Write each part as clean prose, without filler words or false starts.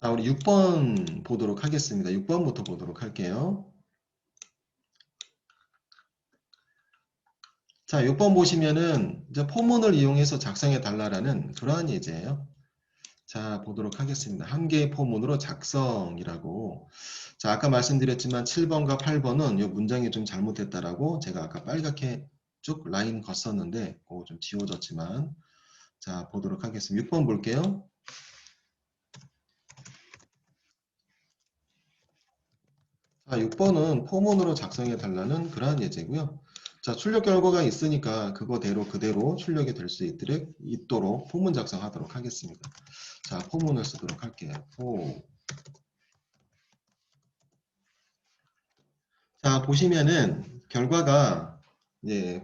자, 우리 6번 보도록 하겠습니다. 6번부터 보도록 할게요. 자, 6번 보시면은 이제 포문을 이용해서 작성해 달라라는 그러한 예제예요. 자, 보도록 하겠습니다. 한 개의 포문으로 작성이라고. 자, 아까 말씀드렸지만 7번과 8번은 이 문장이 좀 잘못됐다라고 제가 아까 빨갛게 쭉 라인 걷었는데 그거 좀 지워졌지만 자, 보도록 하겠습니다. 6번 볼게요. 자, 6번은 포문으로 작성해 달라는 그러한 예제고요. 자, 출력 결과가 있으니까 그거대로 그대로 출력이 될 수 있도록 포문 작성하도록 하겠습니다. 자, 포문을 쓰도록 할게요. 자, 보시면은 결과가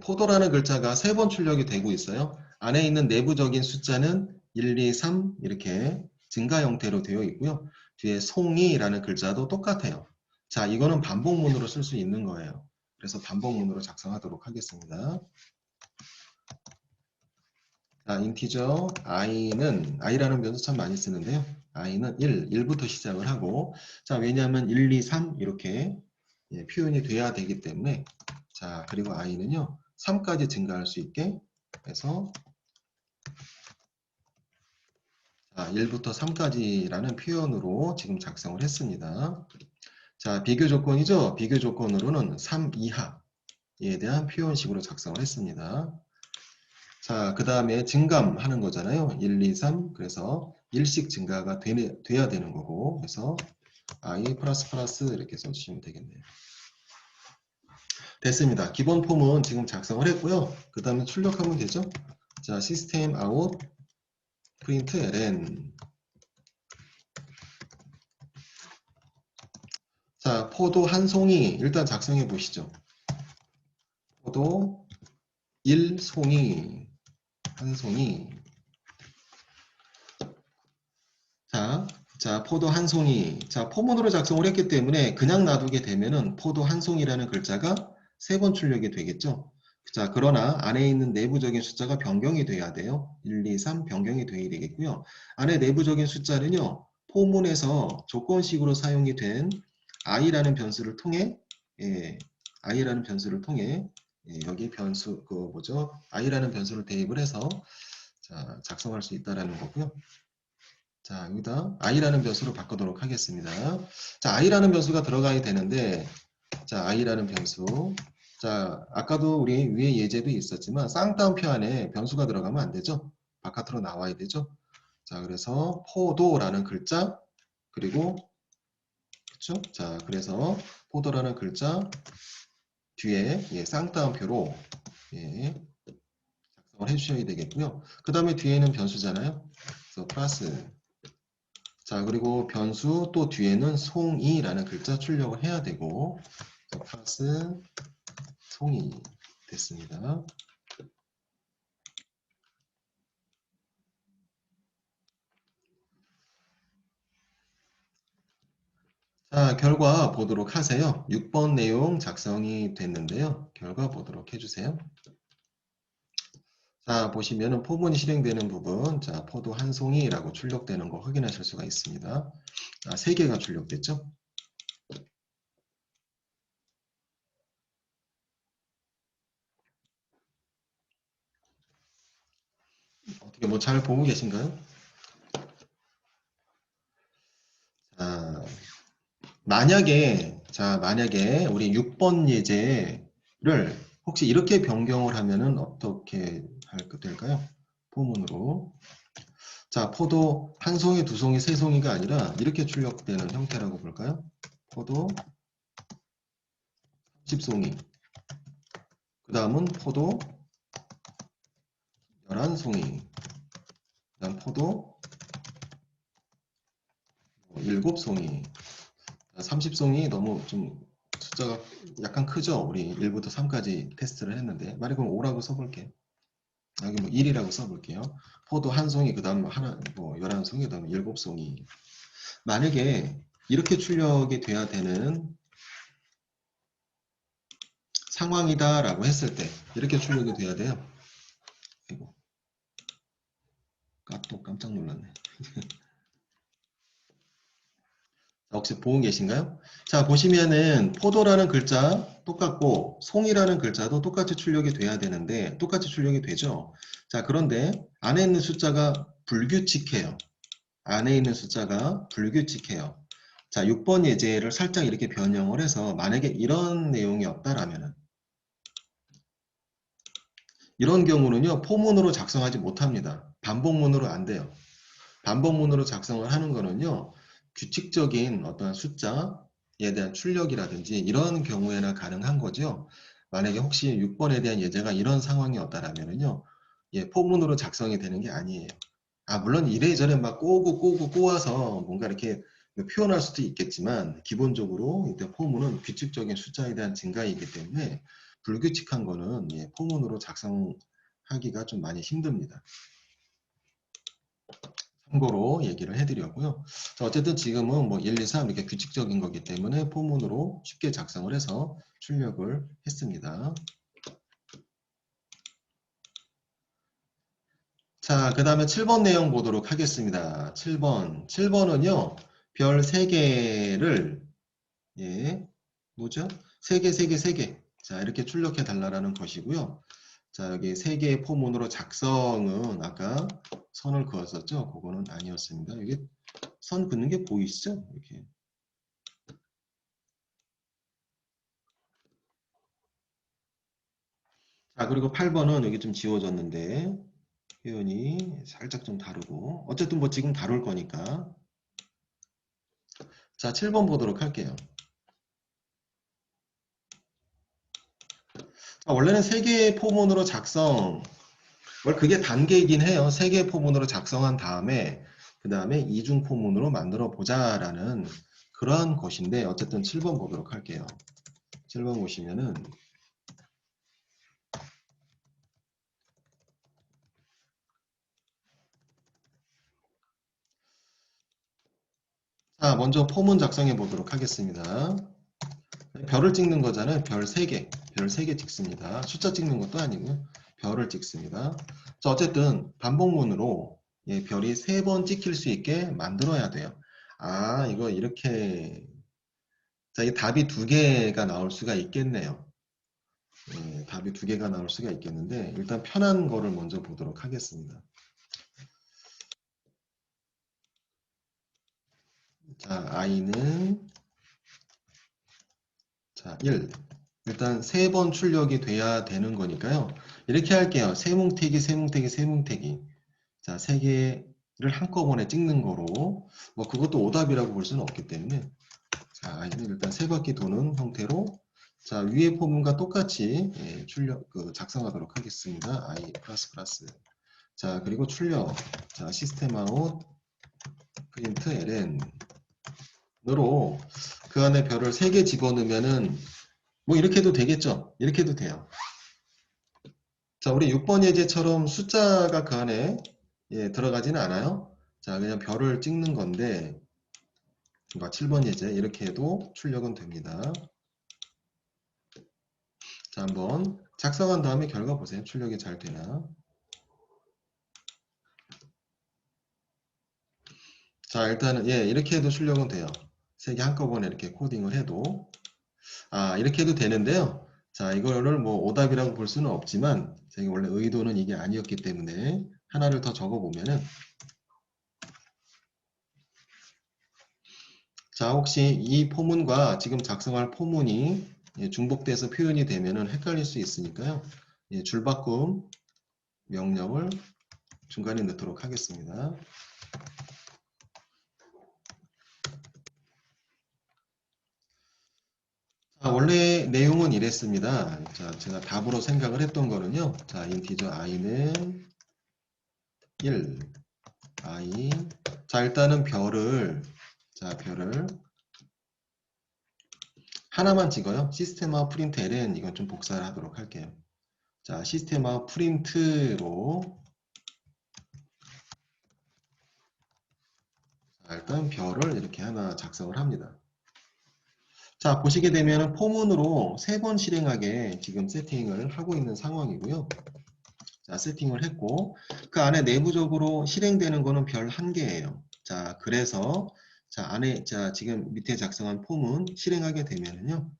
포도라는 글자가 3번 출력이 되고 있어요. 안에 있는 내부적인 숫자는 1, 2, 3 이렇게 증가 형태로 되어 있고요. 뒤에 송이라는 글자도 똑같아요. 자, 이거는 반복문으로 쓸 수 있는 거예요. 그래서 반복문으로 작성하도록 하겠습니다. 자, 인티저 i라는 변수 참 많이 쓰는데요. i는 1부터 시작을 하고 자, 왜냐하면 1, 2, 3 이렇게 표현이 돼야 되기 때문에 자, 그리고 i는요 3까지 증가할 수 있게 해서 자, 1부터 3까지라는 표현으로 지금 작성을 했습니다. 자, 비교 조건이죠. 비교 조건으로는 3 이하에 대한 표현식으로 작성을 했습니다. 자, 그 다음에 증감하는 거잖아요. 1, 2, 3 그래서 1씩 증가가 돼야 되는 거고 그래서 i 플러스 이렇게 써주시면 되겠네요. 됐습니다. 기본 폼은 지금 작성을 했고요. 그 다음에 출력하면 되죠. 자, 시스템 아웃 프린트 ln 자, 포도 한 송이 일단 작성해 보시죠. 포도 1송이 한 송이 자, 포도 한 송이. 자, 포문으로 작성을 했기 때문에 그냥 놔두게 되면은 포도 한 송이라는 글자가 3번 출력이 되겠죠. 자, 그러나 안에 있는 내부적인 숫자가 변경이 돼야 돼요. 1, 2, 3 변경이 돼야 되겠고요. 안에 내부적인 숫자는요. 포문에서 조건식으로 사용이 된 i라는 변수를 통해 i라는 변수를 통해 여기 변수 i라는 변수를 대입을 해서 자, 작성할 수 있다라는 거고요. 자, 여기다 i라는 변수로 바꾸도록 하겠습니다. 자, i라는 변수가 들어가야 되는데 자, i라는 변수 자, 아까도 우리 위에 예제도 있었지만 쌍따옴표 안에 변수가 들어가면 안 되죠. 바깥으로 나와야 되죠. 자, 그래서 포도라는 글자 그리고 그렇죠? 자, 그래서 포도라는 글자 뒤에 쌍따옴표로 작성을 해주셔야 되겠고요. 그 다음에 뒤에는 변수잖아요. 그래서 플러스 자, 그리고 변수 또 뒤에는 송이라는 글자 출력을 해야 되고 플러스 송이 됐습니다. 자, 결과 보도록 하세요. 6번 내용 작성이 됐는데요. 결과 보도록 해주세요. 자, 보시면은 포문이 실행되는 부분, 자, 포도 한 송이라고 출력되는 거 확인하실 수가 있습니다. 자, 3개가 출력됐죠? 어떻게 뭐 잘 보고 계신가요? 자, 만약에 우리 6번 예제를 혹시 이렇게 변경을 하면은 어떻게 될까요? 포문으로. 자, 포도 한 송이, 두 송이, 세 송이가 아니라 이렇게 출력되는 형태라고 볼까요? 포도 10송이. 그 다음은 포도 11송이. 그 다음 포도 7송이. 30송이 너무 좀 숫자가 약간 크죠? 우리 1부터 3까지 테스트를 했는데. 만약 그럼 5라고 써볼게요. 여기 뭐 1이라고 써볼게요. 포도 한 송이, 그 다음 하나, 11송이, 그 다음 7송이. 만약에 이렇게 출력이 돼야 되는 상황이다라고 했을 때, 이렇게 출력이 돼야 돼요. 아이고, 또 깜짝 놀랐네. 혹시 보고 계신가요? 자, 보시면은 포도라는 글자 똑같고 송이라는 글자도 똑같이 출력이 돼야 되는데 똑같이 출력이 되죠. 자, 그런데 안에 있는 숫자가 불규칙해요. 안에 있는 숫자가 불규칙해요. 자, 6번 예제를 살짝 이렇게 변형을 해서 만약에 이런 내용이 없다라면은 이런 경우는요, 포문으로 작성하지 못합니다. 반복문으로 안 돼요. 반복문으로 작성을 하는 거는요, 규칙적인 어떤 숫자에 대한 출력이라든지 이런 경우에나 가능한 거죠. 만약에 혹시 6번에 대한 예제가 이런 상황이었다라면요, 예, 포문으로 작성이 되는 게 아니에요. 아, 물론 이래저래 막 꼬고 꼬아서 뭔가 이렇게 표현할 수도 있겠지만, 기본적으로 이때 포문은 규칙적인 숫자에 대한 증가이기 때문에 불규칙한 거는 예, 포문으로 작성하기가 좀 많이 힘듭니다. 참고로 얘기를 해드렸고요. 자, 어쨌든 지금은 뭐 1, 2, 3 이렇게 규칙적인 거기 때문에 포문으로 쉽게 작성을 해서 출력을 했습니다. 자, 그 다음에 7번 내용 보도록 하겠습니다. 7번은요, 별 3개를, 예, 뭐죠? 3개, 3개, 3개. 자, 이렇게 출력해 달라는 것이고요. 자, 여기 3개의 포문으로 작성은 아까 선을 그었었죠? 그거는 아니었습니다. 여기 선 긋는 게 보이시죠? 이렇게. 자, 그리고 8번은 여기 좀 지워졌는데 표현이 살짝 좀 다르고 어쨌든 뭐 지금 다룰 거니까 자, 7번 보도록 할게요. 자, 원래는 3개의 포문으로 작성 그게 단계이긴 해요. 3개의 포문으로 작성한 다음에 그 다음에 이중 포문으로 만들어 보자라는 그러한 것인데 어쨌든 7번 보도록 할게요. 7번 보시면은 자, 먼저 포문 작성해 보도록 하겠습니다. 별을 찍는 거잖아요. 별 3개. 별 3개 찍습니다. 숫자 찍는 것도 아니고요. 별을 찍습니다. 자, 어쨌든 반복문으로 예, 별이 3번 찍힐 수 있게 만들어야 돼요. 아, 이거 이렇게 자, 이 답이 2개가 나올 수가 있겠네요. 예, 답이 2개가 나올 수가 있겠는데 일단 편한 거를 먼저 보도록 하겠습니다. 자, i는 자, 1. 일단 3번 출력이 돼야 되는 거니까요. 이렇게 할게요. 세뭉태기, 세뭉태기, 세뭉태기. 자, 3개를 한꺼번에 찍는 거로 뭐 그것도 오답이라고 볼 수는 없기 때문에 자, i는 일단 3바퀴 도는 형태로 자, 위의 포문과 똑같이 예, 출력 작성하도록 하겠습니다. i 플러스 플러스. 자, 그리고 출력. 자, 시스템 아웃 프린트 ln으로 그 안에 별을 3개 집어넣으면은 뭐 이렇게 해도 되겠죠? 이렇게 해도 돼요. 자, 우리 6번 예제처럼 숫자가 그 안에 예, 들어가지는 않아요. 자, 그냥 별을 찍는 건데 7번 예제 이렇게 해도 출력은 됩니다. 자, 한번 작성한 다음에 결과 보세요. 출력이 잘 되나. 자, 일단은 예, 이렇게 해도 출력은 돼요. 3개 한꺼번에 이렇게 코딩을 해도 아, 이렇게 해도 되는데요. 자, 이거를 뭐 오답이라고 볼 수는 없지만 제가 원래 의도는 이게 아니었기 때문에 하나를 더 적어 보면은 자, 혹시 이 포문과 지금 작성할 포문이 예, 중복돼서 표현이 되면은 헷갈릴 수 있으니까요. 예, 줄바꿈 명령을 중간에 넣도록 하겠습니다. 자, 원래 내용은 이랬습니다. 자, 제가 답으로 생각을 했던 거는요. 자, 인티저 i는 1, i. 자, 일단은 별을 하나만 찍어요. 시스템아 프린트 ln 이건 좀 복사를 하도록 할게요. 자, 시스템아 프린트로 자, 일단 별을 이렇게 하나 작성을 합니다. 자, 보시게 되면 포문으로 3번 실행하게 지금 세팅을 하고 있는 상황이고요. 자, 세팅을 했고 그 안에 내부적으로 실행되는 거는 별 1개예요. 자, 그래서 자, 안에, 자, 지금 밑에 작성한 폼은 실행하게 되면은요.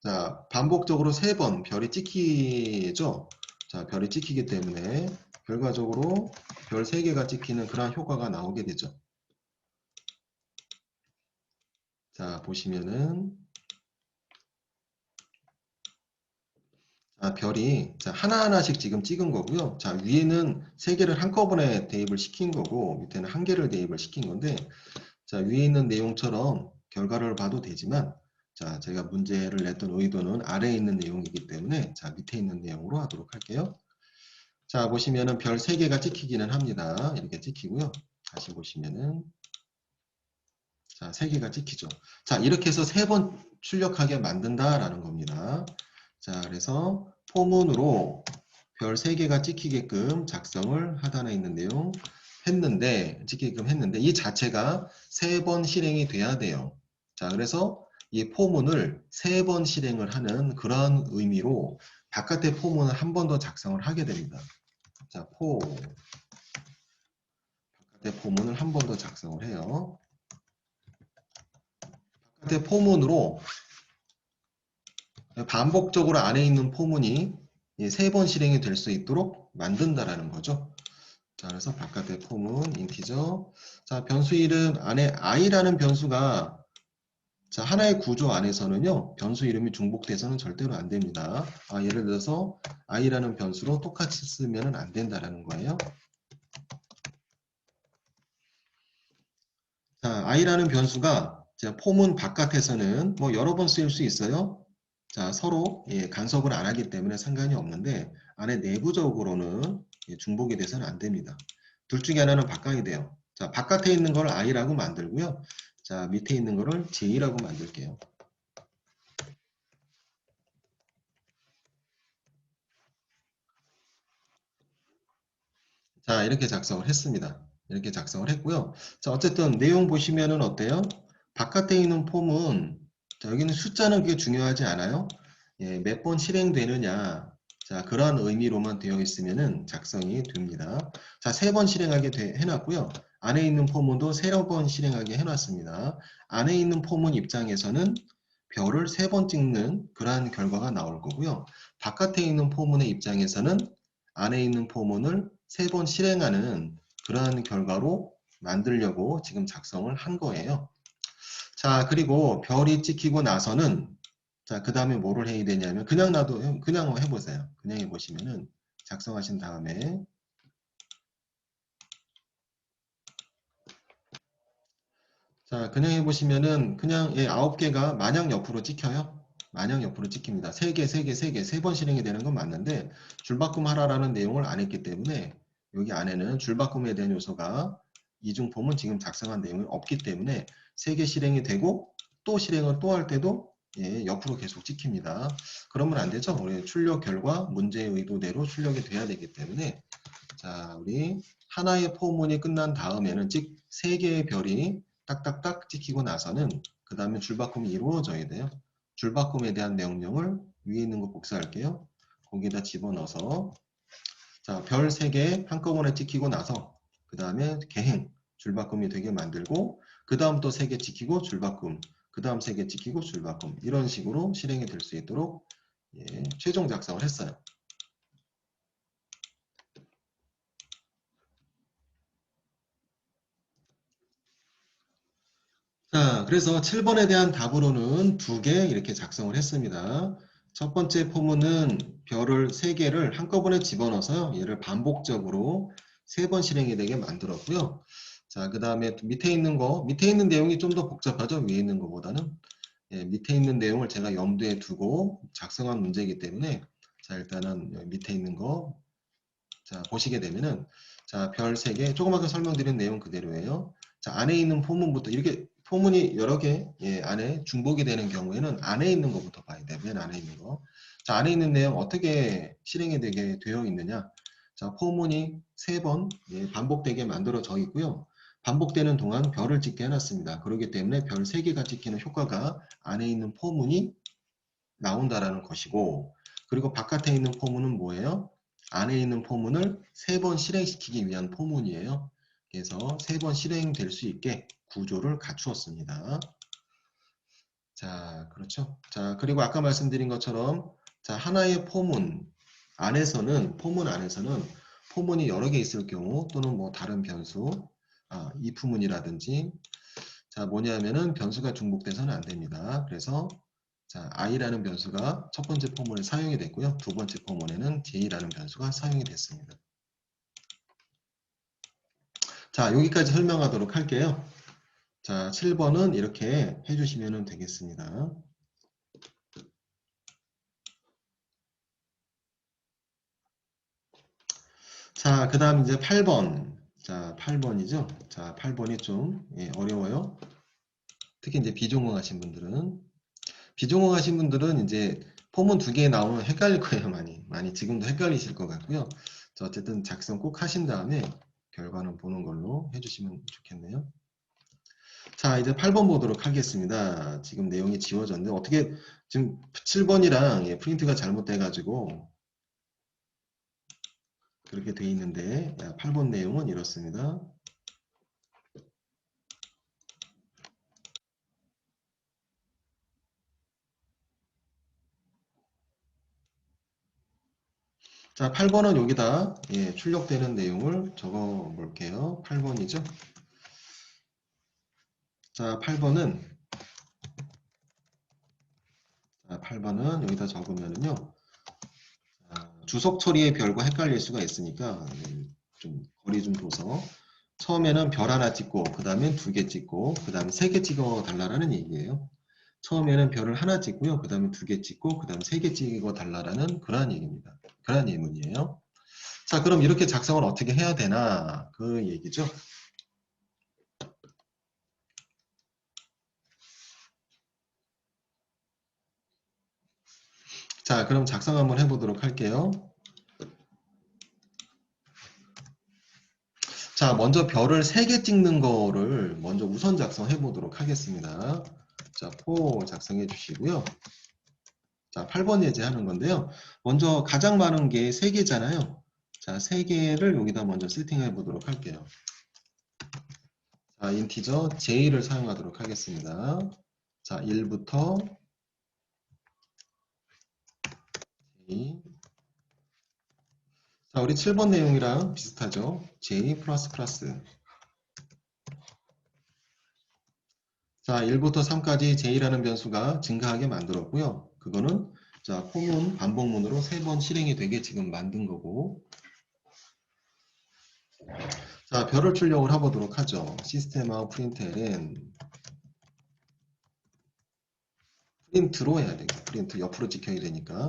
자, 반복적으로 3번 별이 찍히죠? 자, 별이 찍히기 때문에 결과적으로 별 3개가 찍히는 그러한 효과가 나오게 되죠. 자, 보시면은 자, 별이 자, 하나하나씩 지금 찍은 거고요. 자, 위에는 3개를 한꺼번에 대입을 시킨 거고 밑에는 1개를 대입을 시킨 건데 자, 위에 있는 내용처럼 결과를 봐도 되지만 자, 제가 문제를 냈던 의도는 아래에 있는 내용이기 때문에 자, 밑에 있는 내용으로 하도록 할게요. 자, 보시면은 별 3개가 찍히기는 합니다. 이렇게 찍히고요. 다시 보시면은 자, 3개가 찍히죠. 자, 이렇게 해서 3번 출력하게 만든다라는 겁니다. 자, 그래서 포문으로 별 3개가 찍히게끔 작성을 하단에 있는 내용 찍히게끔 했는데 이 자체가 3번 실행이 돼야 돼요. 자, 그래서 이 포문을 3번 실행을 하는 그런 의미로 바깥의 포문을 한 번 더 작성을 하게 됩니다. 자, 바깥의 포문을 한 번 더 작성을 해요. 바깥의 포문으로 반복적으로 안에 있는 포문이 3번 실행이 될 수 있도록 만든다라는 거죠. 자, 그래서 바깥의 포문 인티저. 자, 변수 이름 안에 i라는 변수가 자, 하나의 구조 안에서는요. 변수 이름이 중복돼서는 절대로 안 됩니다. 예를 들어서 i라는 변수로 똑같이 쓰면 안 된다라는 거예요. 자, i라는 변수가 자, 포문 바깥에서는 뭐 여러 번 쓰일 수 있어요. 자, 서로 간섭을 안 하기 때문에 상관이 없는데 안에 내부적으로는 중복이 돼서는 안 됩니다. 둘 중에 하나는 바꿔야 돼요. 자, 바깥에 있는 걸 i라고 만들고요. 자, 밑에 있는 거를 j라고 만들게요. 자, 이렇게 작성을 했습니다. 이렇게 작성을 했고요. 자, 어쨌든 내용 보시면은 어때요? 바깥에 있는 폼은 자, 여기는 숫자는 그게 중요하지 않아요. 몇 번 실행되느냐. 자, 그러한 의미로만 되어 있으면은 작성이 됩니다. 자, 3번 실행하게 해놨고요. 안에 있는 포문도 3번 실행하게 해놨습니다. 안에 있는 포문 입장에서는 별을 3번 찍는 그러한 결과가 나올 거고요. 바깥에 있는 포문의 입장에서는 안에 있는 포문을 3번 실행하는 그러한 결과로 만들려고 지금 작성을 한 거예요. 자, 그리고 별이 찍히고 나서는 자, 그 다음에 뭐를 해야 되냐면 그냥 해보세요. 그냥 해보시면은 작성하신 다음에 자, 그냥 해보시면은 그냥 9개가 마냥 옆으로 찍혀요. 마냥 옆으로 찍힙니다. 3개, 3개, 3개, 3번 실행이 되는 건 맞는데 줄바꿈 하라라는 내용을 안 했기 때문에 여기 안에는 줄바꿈에 대한 요소가 이중폼은 지금 작성한 내용이 없기 때문에 3개 실행이 되고 또 실행을 또 할 때도 옆으로 계속 찍힙니다. 그러면 안 되죠. 우리 출력 결과 문제의 의도대로 출력이 돼야 되기 때문에 자, 우리 하나의 포문이 끝난 다음에는 즉 3개의 별이 딱딱딱 찍히고 나서는 그 다음에 줄바꿈이 이루어져야 돼요. 줄바꿈에 대한 명령을 위에 있는 거 복사할게요. 거기다 집어넣어서 자, 별 3개 한꺼번에 찍히고 나서 그 다음에 개행 줄바꿈이 되게 만들고 그 다음 또 3개 찍히고 줄바꿈 그 다음 3개 찍히고 줄바꿈 이런 식으로 실행이 될 수 있도록 최종 작성을 했어요. 자, 그래서 7번에 대한 답으로는 2개 이렇게 작성을 했습니다. 첫 번째 포문은 별을 3개를 한꺼번에 집어넣어서요. 얘를 반복적으로 3번 실행이 되게 만들었고요. 자, 그 다음에 밑에 있는 내용이 좀 더 복잡하죠. 위에 있는 것보다는. 밑에 있는 내용을 제가 염두에 두고 작성한 문제이기 때문에 자, 일단은 여기 밑에 있는 거 자, 보시게 되면은 자, 별 3개 조그맣게 설명드린 내용 그대로예요. 자, 안에 있는 포문부터 이렇게 포문이 여러 개 안에 중복이 되는 경우에는 안에 있는 것부터 봐야 돼요. 맨 안에 있는 거. 자, 안에 있는 내용 어떻게 실행이 되게 되어 있느냐. 자, 포문이 3번 반복되게 만들어져 있고요. 반복되는 동안 별을 찍게 해놨습니다. 그렇기 때문에 별 3개가 찍히는 효과가 안에 있는 포문이 나온다라는 것이고 그리고 바깥에 있는 포문은 뭐예요? 안에 있는 포문을 3번 실행시키기 위한 포문이에요. 그래서 3번 실행될 수 있게 구조를 갖추었습니다. 자, 그렇죠. 자, 그리고 아까 말씀드린 것처럼 자, 하나의 포문 안에서는 포문이 여러 개 있을 경우 또는 뭐 다른 변수 if문이라든지 자, 뭐냐면은 변수가 중복돼서는 안 됩니다. 그래서 자, i라는 변수가 첫 번째 포문에 사용이 됐고요. 두 번째 포문에는 j라는 변수가 사용이 됐습니다. 자, 여기까지 설명하도록 할게요. 자, 7번은 이렇게 해주시면 되겠습니다. 자, 그 다음 이제 8번. 자, 8번이죠. 자, 8번이 좀 어려워요. 특히 이제 비전공하신 분들은 이제 포문 2개 나오면 헷갈릴 거예요. 많이 지금도 헷갈리실 것 같고요. 자, 어쨌든 작성 꼭 하신 다음에 결과는 보는 걸로 해주시면 좋겠네요. 자, 이제 8번 보도록 하겠습니다. 지금 내용이 지워졌는데 어떻게 지금 7번이랑 프린트가 잘못돼가지고 그렇게 돼 있는데 8번 내용은 이렇습니다. 자, 8번은 여기다 출력되는 내용을 적어 볼게요. 8번이죠. 자, 8번은 여기다 적으면은요. 주석 처리의 별과 헷갈릴 수가 있으니까 좀 거리 좀 둬서 처음에는 별 하나 찍고 그 다음에 2개 찍고 그 다음에 3개 찍어 달라라는 얘기예요. 처음에는 별을 하나 찍고요. 그 다음에 2개 찍고 그 다음에 3개 찍어 달라라는 그러한 얘기입니다. 그러한 예문이에요. 자, 그럼 이렇게 작성을 어떻게 해야 되나 그 얘기죠. 자, 그럼 작성 한번 해보도록 할게요. 자, 먼저 별을 3개 찍는 거를 먼저 우선 작성해 보도록 하겠습니다. 자, 포 작성해 주시고요. 자, 8번 예제하는 건데요. 먼저 가장 많은 게 3개잖아요. 자, 3개를 여기다 먼저 세팅해 보도록 할게요. 자, 인티저 j를 사용하도록 하겠습니다. 자, 1부터 j. 자, 우리 7번 내용이랑 비슷하죠. j++. 자, 1부터 3까지 j라는 변수가 증가하게 만들었고요. 그거는 자, 포문 반복문으로 3번 실행이 되게 지금 만든 거고. 자, 별을 출력을 해보도록 하죠. 시스템 아웃 프린트는 프린트로 해야 돼요. 프린트 옆으로 찍혀야 되니까.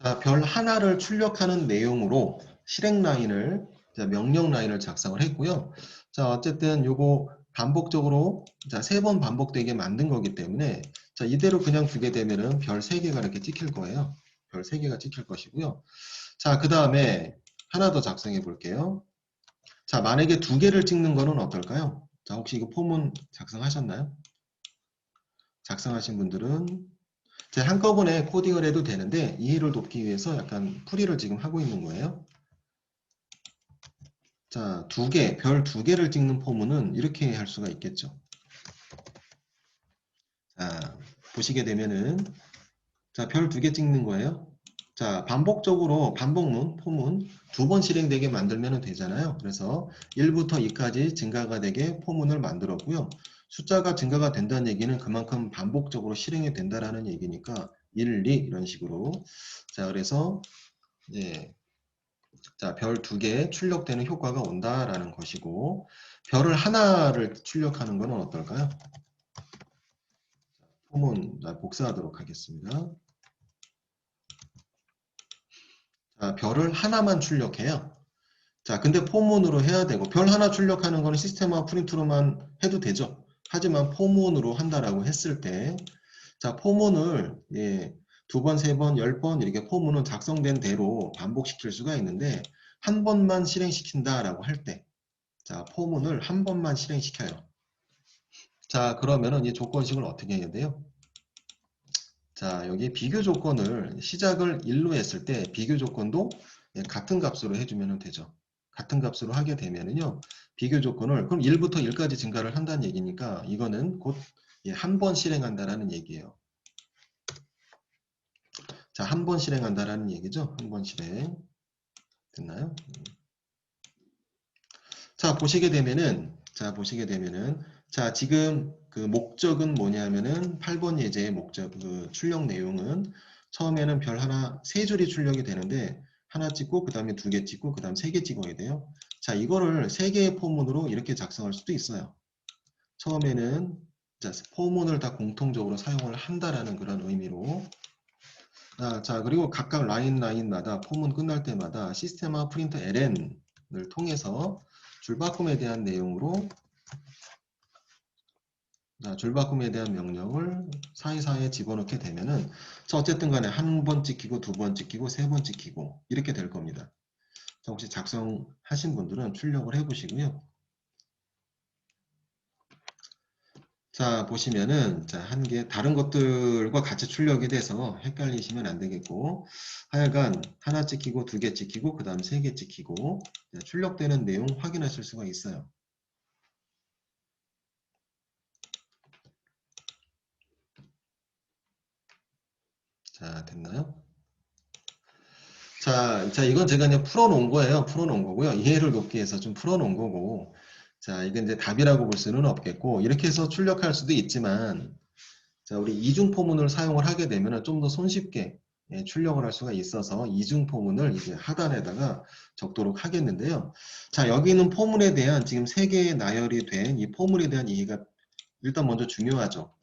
자, 별 하나를 출력하는 내용으로 실행 라인을, 자, 명령 라인을 작성을 했고요. 자, 어쨌든 요거 반복적으로 자, 3번 반복되게 만든 거기 때문에 자, 이대로 그냥 두게 되면은 별 3개가 이렇게 찍힐 거예요. 별 3개가 찍힐 것이고요. 자, 그 다음에 하나 더 작성해 볼게요. 자, 만약에 2개를 찍는 거는 어떨까요? 자, 혹시 이거 포문 작성하셨나요? 작성하신 분들은 제가 한꺼번에 코딩을 해도 되는데 이해를 돕기 위해서 약간 풀이를 지금 하고 있는 거예요. 자, 별 2개를 찍는 포문은 이렇게 할 수가 있겠죠. 자, 보시게 되면은 자, 별 2개 찍는 거예요. 자, 반복적으로 반복문, 포문 2번 실행되게 만들면 되잖아요. 그래서 1부터 2까지 증가가 되게 포문을 만들었고요. 숫자가 증가가 된다는 얘기는 그만큼 반복적으로 실행이 된다라는 얘기니까 1, 2 이런 식으로. 자, 그래서 자, 별 2개 출력되는 효과가 온다라는 것이고 별을 하나를 출력하는 것은 어떨까요? 포문 복사하도록 하겠습니다. 자, 별을 하나만 출력해요. 자, 근데 포문으로 해야 되고 별 하나 출력하는 거는 시스템화 프린트로만 해도 되죠. 하지만 포문으로 한다라고 했을 때 자, 포문을 2번, 3번, 10번 이렇게 포문은 작성된 대로 반복시킬 수가 있는데 한 번만 실행시킨다라고 할 때 자, 포문을 한 번만 실행시켜요. 자, 그러면은 이 조건식을 어떻게 해야 돼요? 자, 여기 비교 조건을 시작을 1로 했을 때 비교 조건도 예, 같은 값으로 해주면 되죠. 같은 값으로 하게 되면은요, 비교 조건을, 그럼 1부터 1까지 증가를 한다는 얘기니까, 이거는 곧, 예, 한 번 실행한다라는 얘기예요. 자, 한 번 실행한다라는 얘기죠. 한 번 실행. 됐나요? 자, 보시게 되면은, 자, 지금 그 목적은 뭐냐면은, 8번 예제의 목적, 그 출력 내용은, 처음에는 별 하나, 세 줄이 출력이 되는데, 하나 찍고, 그 다음에 두 개 찍고, 그 다음 세 개 찍어야 돼요. 자, 이거를 세 개의 포문으로 이렇게 작성할 수도 있어요. 처음에는, 자, 포문을 다 공통적으로 사용을 한다라는 그런 의미로. 자, 그리고 각각 라인마다 포문 끝날 때마다 시스템화 프린터 ln을 통해서 줄바꿈에 대한 내용으로, 자, 줄바꿈에 대한 명령을 사이사이에 집어넣게 되면은, 자, 어쨌든 간에 한 번 찍히고 두 번 찍히고 세 번 찍히고 이렇게 될 겁니다. 자, 혹시 작성하신 분들은 출력을 해보시고요. 자, 보시면은, 자, 한 개, 다른 것들과 같이 출력이 돼서 헷갈리시면 안 되겠고, 하여간 하나 찍히고 두 개 찍히고, 그 다음 세 개 찍히고, 자, 출력되는 내용 확인하실 수가 있어요. 자, 됐나요? 자, 이건 제가 그냥 풀어놓은 거예요. 풀어놓은 거고요. 이해를 돕기 위해서 좀 풀어놓은 거고, 자, 이게 이제 답이라고 볼 수는 없겠고, 이렇게 해서 출력할 수도 있지만, 자, 우리 이중 포문을 사용을 하게 되면 좀 더 손쉽게, 예, 출력을 할 수가 있어서 이중 포문을 이제 하단에다가 적도록 하겠는데요. 자, 여기 있는 포문에 대한 지금 세 개의 나열이 된 이 포문에 대한 이해가 일단 먼저 중요하죠.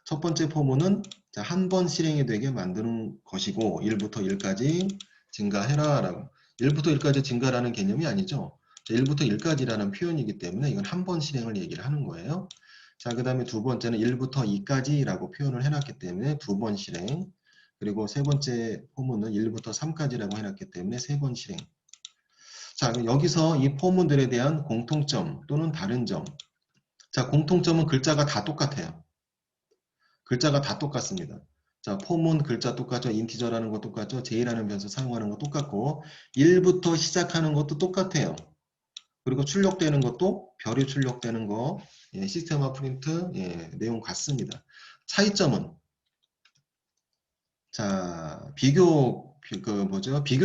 첫 번째 포문은, 자, 한 번 실행이 되게 만드는 것이고, 1부터 1까지 증가해라 라고. 1부터 1까지 증가라는 개념이 아니죠. 자, 1부터 1까지라는 표현이기 때문에 이건 한 번 실행을 얘기를 하는 거예요. 자, 그 다음에 두 번째는 1부터 2까지라고 표현을 해놨기 때문에 두 번 실행. 그리고 세 번째 포문은 1부터 3까지라고 해놨기 때문에 세 번 실행. 자, 여기서 이 포문들에 대한 공통점 또는 다른 점. 자, 공통점은 글자가 다 똑같아요. 글자가 다 똑같습니다. 자, 포문 글자 똑같죠. 인티저라는 거 똑같죠. j라는 변수 사용하는 거 똑같고 1부터 시작하는 것도 똑같아요. 그리고 출력되는 것도 별이 출력되는 거, 예, 시스템화 프린트, 예, 내용 같습니다. 차이점은, 자, 비교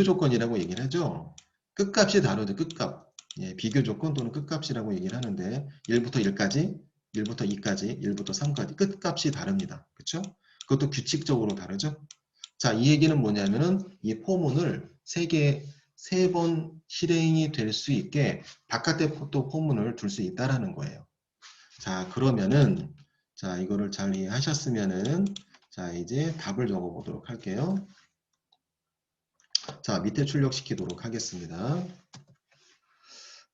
조건이라고 얘기를 하죠. 끝값이 다르죠. 끝값. 예, 비교 조건 또는 끝값이라고 얘기를 하는데 1부터 1까지, 1부터 2까지, 1부터 3까지 끝값이 다릅니다. 그렇죠? 그것도 규칙적으로 다르죠. 자, 이 얘기는 뭐냐면은 이 포문을 세 번 실행이 될 수 있게 바깥에 또 포문을 둘 수 있다라는 거예요. 자, 그러면은, 자, 이거를 잘 이해하셨으면은, 자, 이제 답을 적어 보도록 할게요. 자, 밑에 출력시키도록 하겠습니다.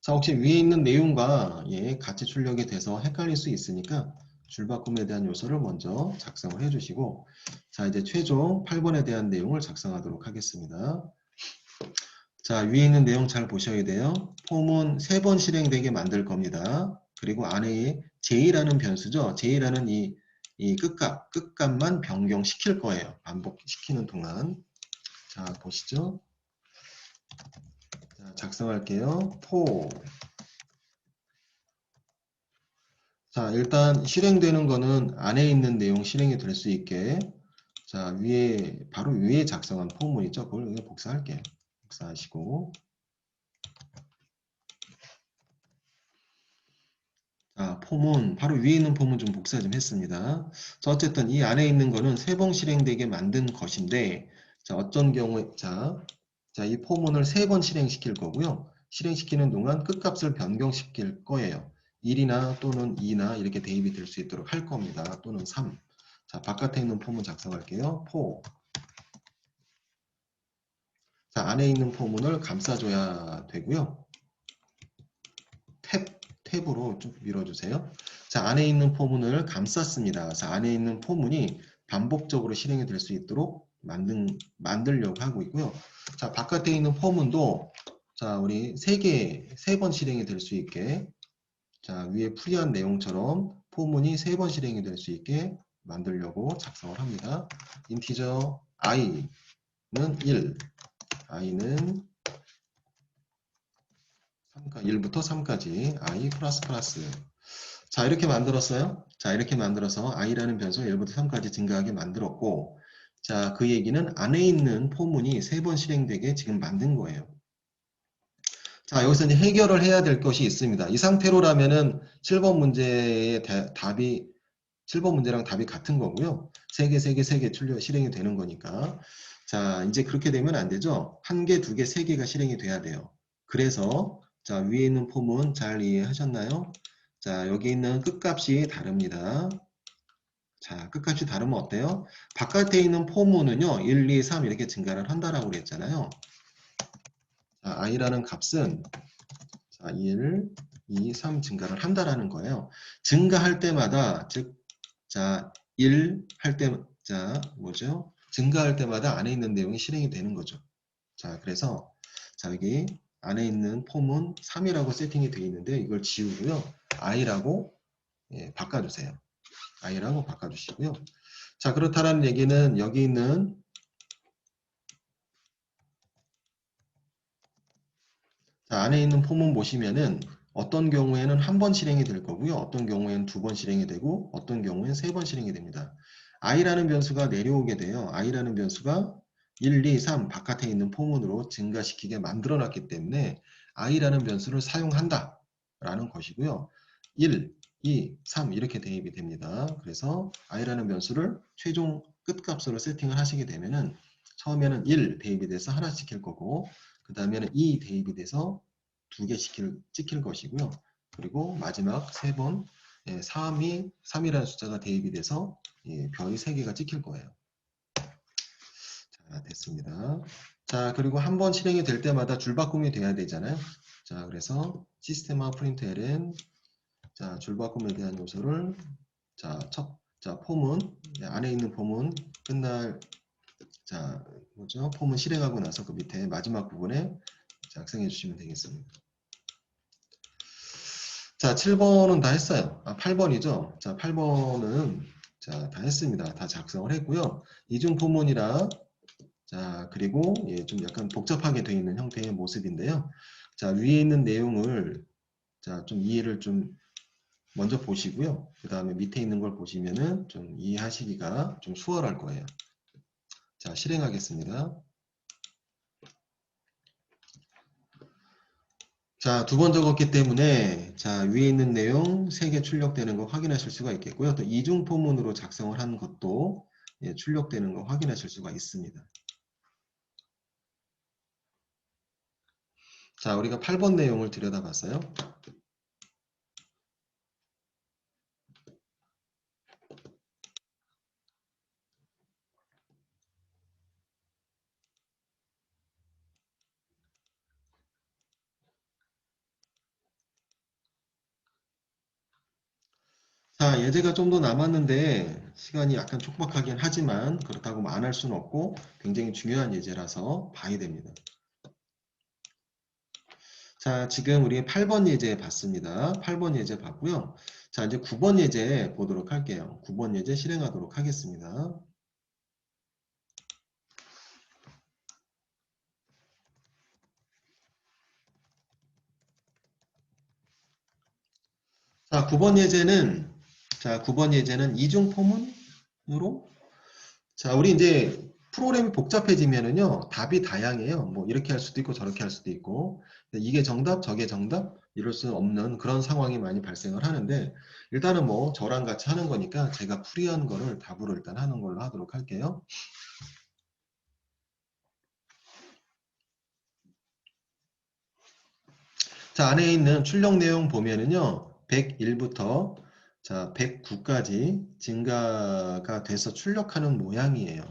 자, 혹시 위에 있는 내용과, 예, 같이 출력이 돼서 헷갈릴 수 있으니까 줄바꿈에 대한 요소를 먼저 작성을 해주시고, 자, 이제 최종 8번에 대한 내용을 작성하도록 하겠습니다. 자, 위에 있는 내용 잘 보셔야 돼요. 폼은 3번 실행되게 만들 겁니다. 그리고 안에 j라는 변수죠. j라는 이 끝값만 변경시킬 거예요. 반복시키는 동안. 자, 보시죠. 자, 작성할게요. 자, 일단 실행되는 거는 안에 있는 내용 실행이 될 수 있게, 자, 바로 위에 작성한 포문이죠. 그걸 그냥 복사할게요. 복사하시고, 자, 바로 위에 있는 폼은 좀 복사 좀 했습니다. 자, 어쨌든 이 안에 있는 거는 3번 실행되게 만든 것인데, 자, 어떤 경우에, 자, 이 포문을 3번 실행시킬 거고요. 실행시키는 동안 끝값을 변경시킬 거예요. 1이나 또는 2나 이렇게 대입이 될 수 있도록 할 겁니다. 또는 3. 자, 바깥에 있는 폼은 작성할게요. 자, 안에 있는 포문을 감싸줘야 되고요. 탭으로 쭉 밀어주세요. 자, 안에 있는 포문을 감쌌습니다. 자, 안에 있는 포문이 반복적으로 실행이 될 수 있도록 만들려고 하고 있고요. 자, 바깥에 있는 포문도, 자, 우리 세 번 실행이 될 수 있게, 자, 위에 풀이한 내용처럼 포문이 3번 실행이 될 수 있게 만들려고 작성을 합니다. 인티저 i는 1, i는 1부터 3까지 i 플러스 플러스. 자, 이렇게 만들었어요. 자, 이렇게 만들어서 i라는 변수가 1부터 3까지 증가하게 만들었고, 자, 그 얘기는 안에 있는 포문이 3번 실행되게 지금 만든 거예요. 자, 여기서 이제 해결을 해야 될 것이 있습니다. 이 상태로라면은 7번 문제의 답이 7번 문제랑 답이 같은 거고요. 3개, 3개, 3개 실행이 되는 거니까. 자, 이제 그렇게 되면 안 되죠. 1개, 2개, 3개가 실행이 돼야 돼요. 그래서 자, 위에 있는 폼은 잘 이해하셨나요? 자, 여기 있는 끝값이 다릅니다. 자, 끝값이 다르면 어때요? 바깥에 있는 포문은요, 1, 2, 3 이렇게 증가를 한다라고 그랬잖아요. 자, i라는 값은 자, 1, 2, 3 증가를 한다라는 거예요. 증가할 때마다, 즉, 자, 1 할 때, 자, 뭐죠? 증가할 때마다 안에 있는 내용이 실행이 되는 거죠. 자, 그래서, 자, 여기 안에 있는 폼은 3이라고 세팅이 되어 있는데, 이걸 지우고요. i라고 바꿔주세요. i라고 바꿔주시고요. 자, 그렇다는 얘기는 여기 있는 자, 안에 있는 폼은 보시면은 어떤 경우에는 한 번 실행이 될 거고요. 어떤 경우에는 2번 실행이 되고 어떤 경우에는 3번 실행이 됩니다. i라는 변수가 내려오게 돼요. i라는 변수가 1, 2, 3 바깥에 있는 폼으로 증가시키게 만들어 놨기 때문에 i라는 변수를 사용한다 라는 것이고요. 1, 2, 3 이렇게 대입이 됩니다. 그래서 i라는 변수를 최종 끝값으로 세팅을 하시게 되면은 처음에는 1 대입이 돼서 하나 시킬 거고 그 다음에는 2 대입이 돼서 2개 찍힐 것이고요. 그리고 마지막 3번 3이라는 숫자가 대입이 돼서 별이 3개가 찍힐 거예요. 자, 됐습니다. 자, 그리고 한 번 실행이 될 때마다 줄바꿈이 돼야 되잖아요. 자, 그래서 시스템화 프린트LN 자, 줄바꿈에 대한 요소를 자, 폼은 안에 있는 폼은 끝날 자, 뭐죠? 폼은 실행하고 나서 그 밑에 마지막 부분에 작성해 주시면 되겠습니다. 자, 7번은 다 했어요. 8번이죠. 자, 8번은 자, 다 했습니다. 다 작성을 했고요. 이중 포문이라 자, 그리고 좀 약간 복잡하게 되어 있는 형태의 모습인데요. 자, 위에 있는 내용을 자, 좀 이해를 좀 먼저 보시고요. 그 다음에 밑에 있는 걸 보시면은 좀 이해하시기가 좀 수월할 거예요. 자, 실행하겠습니다. 자, 2번 적었기 때문에 자, 위에 있는 내용 3개 출력되는 거 확인하실 수가 있겠고요. 또 이중 포문으로 작성을 한 것도 출력되는 거 확인하실 수가 있습니다. 자, 우리가 8번 내용을 들여다봤어요. 자, 예제가 좀 더 남았는데 시간이 약간 촉박하긴 하지만 그렇다고 뭐 안 할 수는 없고 굉장히 중요한 예제라서 봐야 됩니다. 자, 지금 우리 8번 예제 봤습니다. 8번 예제 봤고요. 자, 이제 9번 예제 보도록 할게요. 9번 예제 실행하도록 하겠습니다. 자, 9번 예제는 자, 9번 예제는 이중 포문으로 자, 우리 이제 프로그램이 복잡해지면은요, 답이 다양해요. 뭐, 이렇게 할 수도 있고, 저렇게 할 수도 있고, 이게 정답, 저게 정답, 이럴 수 없는 그런 상황이 많이 발생을 하는데, 일단은 뭐, 저랑 같이 하는 거니까 제가 풀이한 거를 답으로 일단 하는 걸로 하도록 할게요. 자, 안에 있는 출력 내용 보면은요, 101부터 자, 109까지 증가가 돼서 출력하는 모양이에요.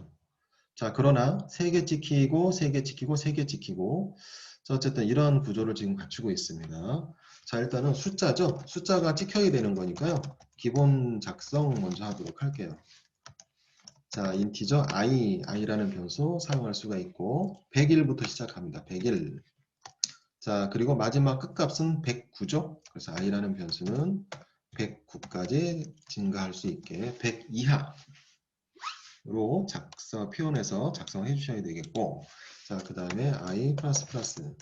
자, 그러나 3개 찍히고, 3개 찍히고, 3개 찍히고, 자, 어쨌든 이런 구조를 지금 갖추고 있습니다. 자, 일단은 숫자죠. 숫자가 찍혀야 되는 거니까요. 기본 작성 먼저 하도록 할게요. 자, 인티저 i라는 변수 사용할 수가 있고, 101부터 시작합니다. 101. 자, 그리고 마지막 끝값은 109죠. 그래서 i라는 변수는 109까지 증가할 수 있게 100 이하로 표현해서 작성해 주셔야 되겠고, 자, 그 다음에 i 플러스 플러스.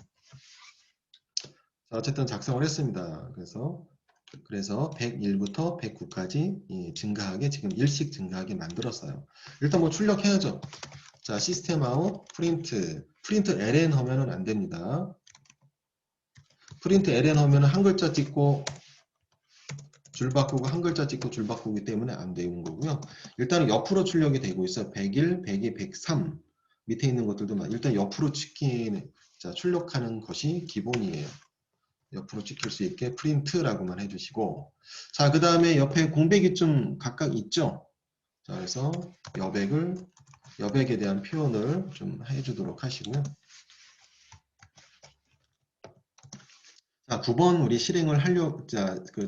자, 어쨌든 작성을 했습니다. 그래서 101부터 109까지 증가하게 지금 일씩 증가하게 만들었어요. 일단 뭐 출력해야죠. 자, 시스템 아웃 프린트 ln 하면은 안 됩니다. 프린트 ln 하면은 한 글자 찍고 줄 바꾸고 한 글자 찍고 줄 바꾸기 때문에 안 되는 거고요. 일단은 옆으로 출력이 되고 있어요. 101, 102, 103 밑에 있는 것들도 일단 옆으로 자, 출력하는 것이 기본이에요. 옆으로 찍힐 수 있게 프린트라고만 해주시고, 자, 그 다음에 옆에 공백이 좀 각각 있죠. 자, 그래서 여백에 대한 표현을 좀 해주도록 하시고요. 자, 9번 우리 실행을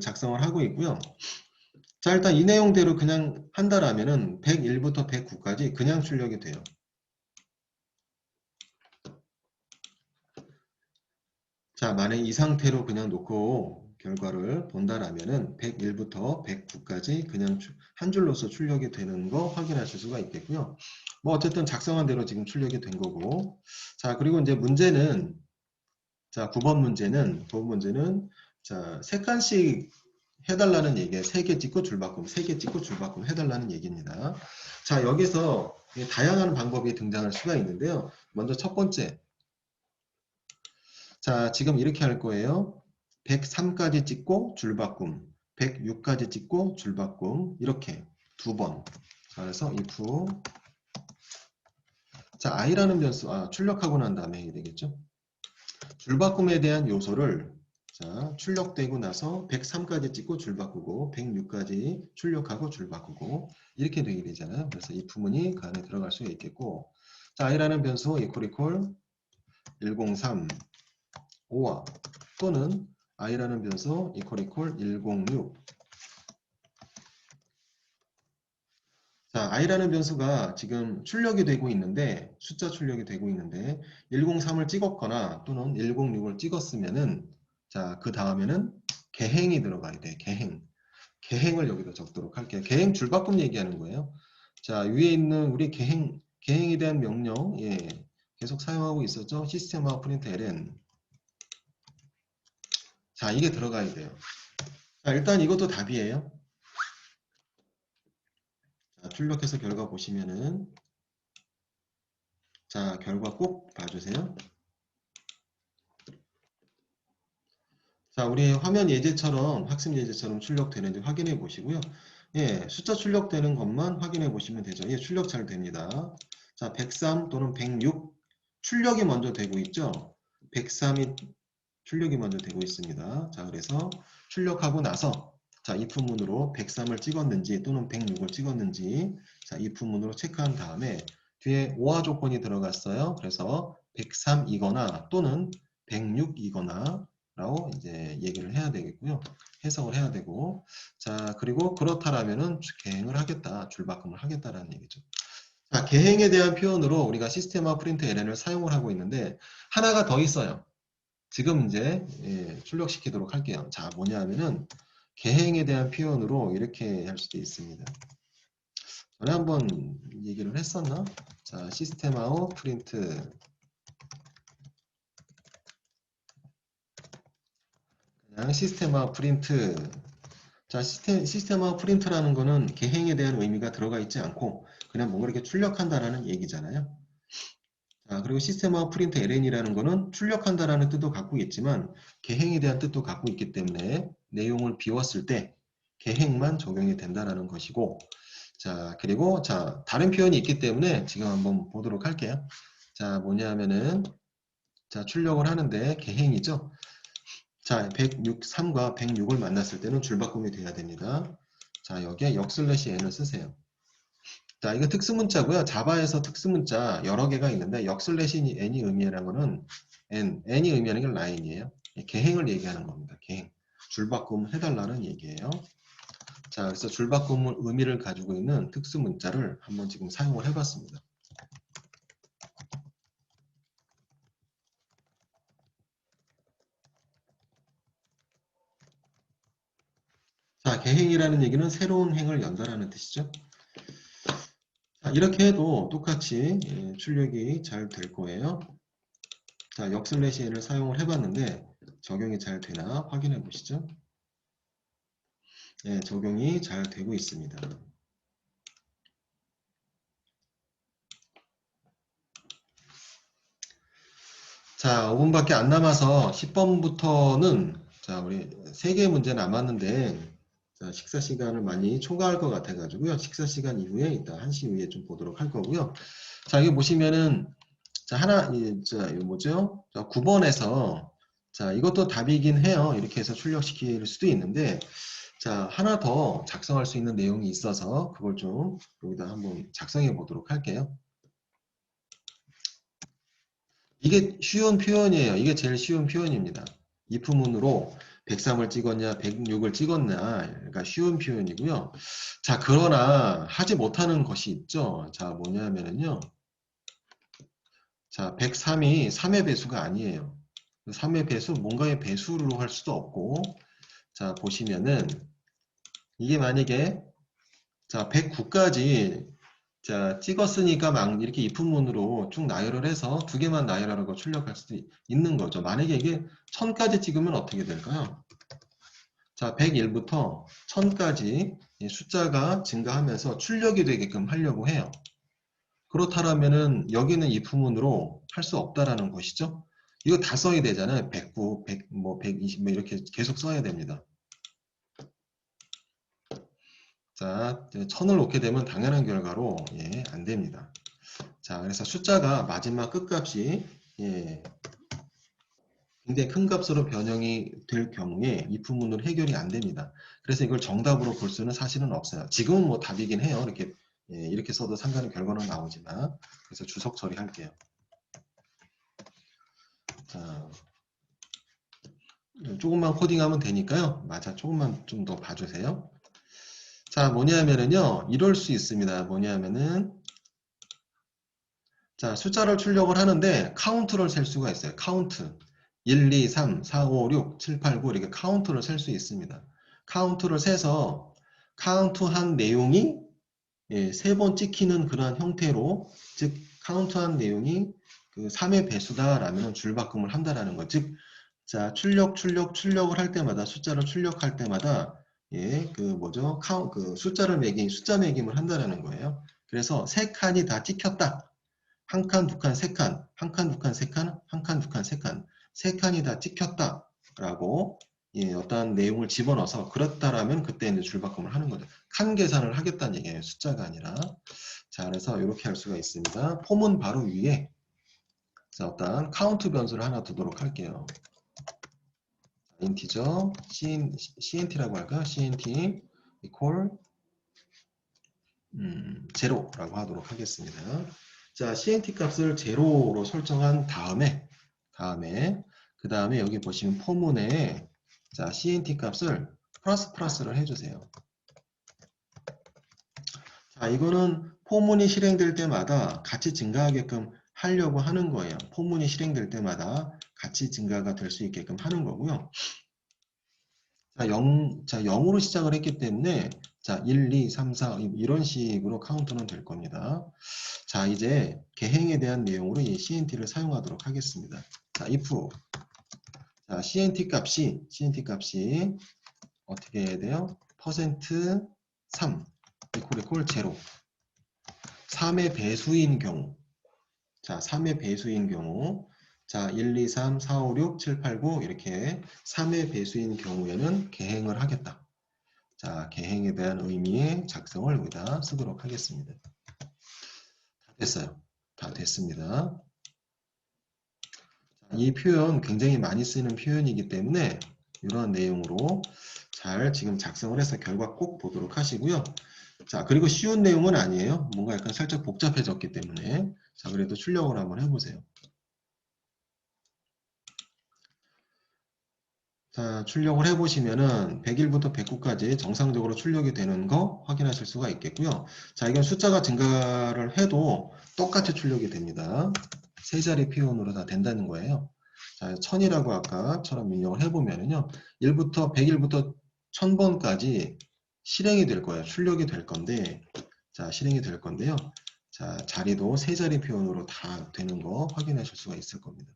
작성을 하고 있고요. 자, 일단 이 내용대로 그냥 한다라면은 101부터 109까지 그냥 출력이 돼요. 자, 만약 이 상태로 그냥 놓고 결과를 본다라면은 101부터 109까지 그냥 한 줄로서 출력이 되는 거 확인하실 수가 있겠고요. 뭐 어쨌든 작성한 대로 지금 출력이 된 거고. 자, 그리고 이제 문제는 자, 9번 문제는 자, 3칸씩 해달라는 얘기예요. 3개 찍고 줄 바꿈, 3개 찍고 줄 바꿈 해달라는 얘기입니다. 자, 여기서 다양한 방법이 등장할 수가 있는데요. 먼저 첫 번째. 자, 지금 이렇게 할 거예요. 103까지 찍고 줄 바꿈, 106까지 찍고 줄 바꿈, 이렇게 2번. 자, 그래서 if 자, i라는 변수, 출력하고 난 다음에 해야 되겠죠. 줄 바꿈에 대한 요소를 자, 출력되고 나서 103까지 찍고 줄 바꾸고 106까지 출력하고 줄 바꾸고 이렇게 되게 되잖아요. 그래서 이 부분이 그 안에 들어갈 수가 있겠고, 자, i라는 변수 equal 103 5와 또는 i라는 변수 equal 106. 자, i라는 변수가 지금 출력이 되고 있는데 숫자 출력이 되고 있는데 103을 찍었거나 또는 106을 찍었으면은 자, 그 다음에는 개행이 들어가야 돼. 개행을 여기다 적도록 할게요. 개행 줄바꿈 얘기하는 거예요. 자, 위에 있는 우리 개행에 대한 명령 계속 사용하고 있었죠. 시스템 아웃 프린트 ln. 자, 이게 들어가야 돼요. 자, 일단 이것도 답이에요. 자, 출력해서 결과 보시면은 자, 결과 꼭 봐주세요. 자, 우리 화면 예제처럼 학습 예제처럼 출력되는지 확인해 보시고요. 예, 숫자 출력되는 것만 확인해 보시면 되죠. 예, 출력 잘 됩니다. 자, 103 또는 106 출력이 먼저 되고 있죠. 103이 출력이 먼저 되고 있습니다. 자, 그래서 출력하고 나서 자, if문으로 103을 찍었는지 또는 106을 찍었는지 자, if문으로 체크한 다음에 뒤에 오화 조건이 들어갔어요. 그래서 103이거나 또는 106이거나 라고 이제 얘기를 해야 되겠고요. 해석을 해야 되고 자, 그리고 그렇다라면은 개행을 하겠다. 줄바꿈을 하겠다라는 얘기죠. 자, 개행에 대한 표현으로 우리가 시스템화 프린트 ln을 사용을 하고 있는데 하나가 더 있어요. 지금 이제 출력시키도록 할게요. 자, 뭐냐면은 개행에 대한 표현으로 이렇게 할 수도 있습니다. 전에 한번 얘기를 했었나? 자, 시스템 아웃 프린트 그냥 시스템 아웃 프린트 자, 시스템 아웃 프린트라는 거는 개행에 대한 의미가 들어가 있지 않고 그냥 뭔가 이렇게 출력한다라는 얘기잖아요. 자, 그리고 시스템 아웃 프린트 ln이라는 거는 출력한다라는 뜻도 갖고 있지만 개행에 대한 뜻도 갖고 있기 때문에 내용을 비웠을 때 개행만 적용이 된다라는 것이고 자, 그리고 자, 다른 표현이 있기 때문에 지금 한번 보도록 할게요. 자, 뭐냐면은 자, 출력을 하는데 개행이죠. 자, 103과 106을 만났을 때는 줄바꿈이 돼야 됩니다. 자, 여기에 역슬래시 n을 쓰세요. 자, 이거 특수문자고요. 자바에서 특수문자 여러 개가 있는데 역슬래시 n이 의미하는 거는 n이 의미하는 게 라인이에요. 개행을 얘기하는 겁니다. 개행. 줄바꿈 해달라는 얘기예요. 자, 그래서 줄바꿈 의미를 가지고 있는 특수문자를 한번 지금 사용을 해봤습니다. 자, 개행이라는 얘기는 새로운 행을 연달하는 뜻이죠. 자, 이렇게 해도 똑같이 출력이 잘 될 거예요. 자, 역슬래시 n을 사용을 해봤는데 적용이 잘 되나 확인해 보시죠. 네, 적용이 잘 되고 있습니다. 자, 5분밖에 안 남아서 10번부터는 자, 우리 3개의 문제 남았는데 자, 식사 시간을 많이 초과할 것 같아 가지고요. 식사 시간 이후에 이따 1시 이후에 좀 보도록 할 거고요. 자, 여기 보시면은 자, 이거 뭐죠? 자, 9번에서 자, 이것도 답이긴 해요. 이렇게 해서 출력시킬 수도 있는데 자, 하나 더 작성할 수 있는 내용이 있어서 그걸 좀 여기다 한번 작성해 보도록 할게요. 이게 쉬운 표현이에요. 이게 제일 쉬운 표현입니다. if문으로 103을 찍었냐, 106을 찍었냐, 그러니까 쉬운 표현이고요. 자, 그러나 하지 못하는 것이 있죠. 자, 뭐냐면은요. 자, 103이 3의 배수가 아니에요. 3의 배수, 뭔가의 배수로 할 수도 없고, 자, 보시면은 이게 만약에 자, 109까지 자, 찍었으니까 막 이렇게 if문으로 쭉 나열을 해서 2개만 나열하라고 출력할 수도 있는 거죠. 만약에 이게 1000까지 찍으면 어떻게 될까요? 자, 101부터 1000까지 숫자가 증가하면서 출력이 되게끔 하려고 해요. 그렇다면은 여기는 if문으로 할 수 없다라는 것이죠. 이거 다 써야 되잖아요. 109, 100, 뭐 120, 뭐 이렇게 계속 써야 됩니다. 자, 1000을 놓게 되면 당연한 결과로 안 됩니다. 자, 그래서 숫자가 마지막 끝값이 굉장히 큰 값으로 변형이 될 경우에 if문으로 해결이 안 됩니다. 그래서 이걸 정답으로 볼 수는 사실은 없어요. 지금은 뭐 답이긴 해요. 이렇게 써도 상관의 결과는 나오지만. 그래서 주석 처리할게요. 자, 조금만 코딩하면 되니까요. 맞아, 조금만 좀 더 봐주세요. 자, 뭐냐면은요, 이럴 수 있습니다. 뭐냐면은, 자, 숫자를 출력을 하는데 카운트를 셀 수가 있어요. 카운트. 1, 2, 3, 4, 5, 6, 7, 8, 9 이렇게 카운트를 셀 수 있습니다. 카운트를 세서 카운트한 내용이 3번 찍히는 그러한 형태로, 즉 카운트한 내용이 그 3의 배수다라면 줄바꿈을 한다라는 거. 즉, 자, 출력을 할 때마다 숫자를 출력할 때마다 그 뭐죠? 그 숫자 매김을 한다라는 거예요. 그래서 3칸이 다 찍혔다. 한 칸, 두 칸, 세 칸, 한 칸, 두 칸, 세 칸, 한 칸, 두 칸, 세 칸, 세 칸이 다 찍혔다라고 어떠한 내용을 집어넣어서 그렇다라면 그때 이제 줄바꿈을 하는 거죠. 칸 계산을 하겠다는 얘기예요. 숫자가 아니라. 자, 그래서 이렇게 할 수가 있습니다. 폼은 바로 위에 자, 어떤 카운트 변수를 하나 두도록 할게요. 인티저 CNT라고 할까요? CNT equal 제로라고 하도록 하겠습니다. 자, CNT 값을 제로로 설정한 다음에 그 다음에 여기 보시면 포문에 자, CNT 값을 플러스를 해주세요. 자, 이거는 포문이 실행될 때마다 같이 증가하게끔 하려고 하는 거예요. 포문이 실행될 때마다 같이 증가가 될 수 있게끔 하는 거고요. 자, 0으로 시작을 했기 때문에 자, 1, 2, 3, 4 이런 식으로 카운트는 될 겁니다. 자, 이제 개행에 대한 내용으로 이 CNT를 사용하도록 하겠습니다. 자, if 자, CNT 값이 어떻게 해야 돼요? %3 equal 0 3의 배수인 경우 자, 3의 배수인 경우 자, 1, 2, 3, 4, 5, 6, 7, 8, 9 이렇게 3의 배수인 경우에는 개행을 하겠다. 자, 개행에 대한 의미의 작성을 여기다 쓰도록 하겠습니다. 다 됐어요. 다 됐습니다. 이 표현 굉장히 많이 쓰이는 표현이기 때문에 이런 내용으로 잘 지금 작성을 해서 결과 꼭 보도록 하시고요. 자, 그리고 쉬운 내용은 아니에요. 뭔가 약간 살짝 복잡해졌기 때문에 자, 그래도 출력을 한번 해보세요. 자, 출력을 해보시면은 101부터 109까지 정상적으로 출력이 되는 거 확인하실 수가 있겠고요. 자, 이건 숫자가 증가를 해도 똑같이 출력이 됩니다. 세 자리 표현으로 다 된다는 거예요. 자, 1000이라고 아까처럼 입력을 해보면은요. 101부터 1000번까지 실행이 될 거예요. 출력이 될 건데, 자, 실행이 될 건데요. 자, 자리도 세 자리 표현으로 다 되는 거 확인하실 수가 있을 겁니다.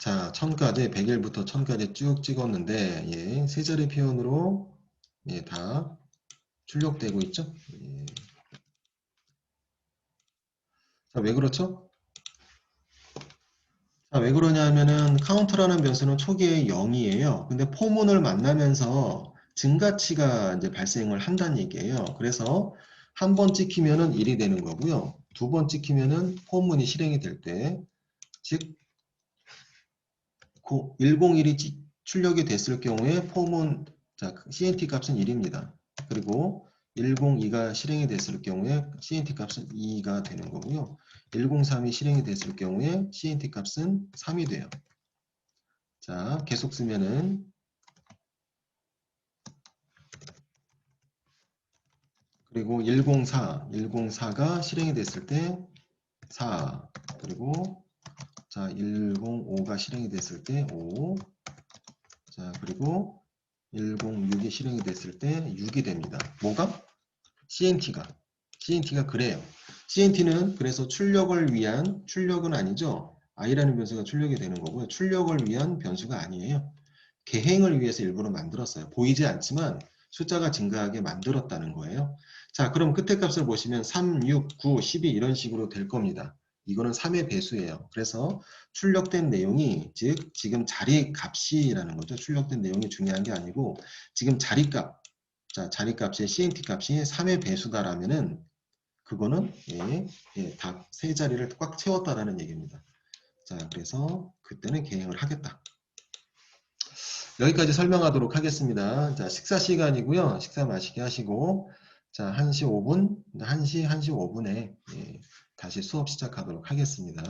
자, 1000까지, 100일부터 1000까지 쭉 찍었는데, 예, 세 자리 표현으로, 예, 다 출력되고 있죠? 예. 자, 왜 그렇죠? 자, 왜 그러냐 하면은, 카운트라는 변수는 초기에 0이에요. 근데 포문을 만나면서 증가치가 이제 발생을 한다는 얘기예요. 그래서 한 번 찍히면은 1이 되는 거고요. 두 번 찍히면은 포문이 실행이 될 때, 즉, 101이 출력이 됐을 경우에 포문, 자, CNT 값은 1입니다. 그리고 102가 실행이 됐을 경우에 CNT 값은 2가 되는 거고요. 103이 실행이 됐을 경우에 CNT 값은 3이 돼요. 자, 계속 쓰면은, 그리고 104가 실행이 됐을 때 4, 그리고 자, 105가 실행이 됐을 때 5, 자, 그리고 106이 실행이 됐을 때 6이 됩니다. 뭐가? CNT가 그래요. CNT는 그래서 출력을 위한, 출력은 아니죠. i라는 변수가 출력이 되는 거고요. 출력을 위한 변수가 아니에요. 계행을 위해서 일부러 만들었어요. 보이지 않지만 숫자가 증가하게 만들었다는 거예요. 자, 그럼 끝에 값을 보시면 3, 6, 9, 12 이런 식으로 될 겁니다. 이거는 3의 배수예요. 그래서 출력된 내용이, 즉 지금 자리 값이라는 거죠. 출력된 내용이 중요한 게 아니고 지금 자리값, 자, 자리값의 CNT 값이 3의 배수다라면은 그거는 다 세 자리를 꽉 채웠다라는 얘기입니다. 자, 그래서 그때는 계행을 하겠다. 여기까지 설명하도록 하겠습니다. 자, 식사 시간이고요. 식사 맛있게 하시고, 자, 1시 5분, 1시 5분에 다시 수업 시작하도록 하겠습니다.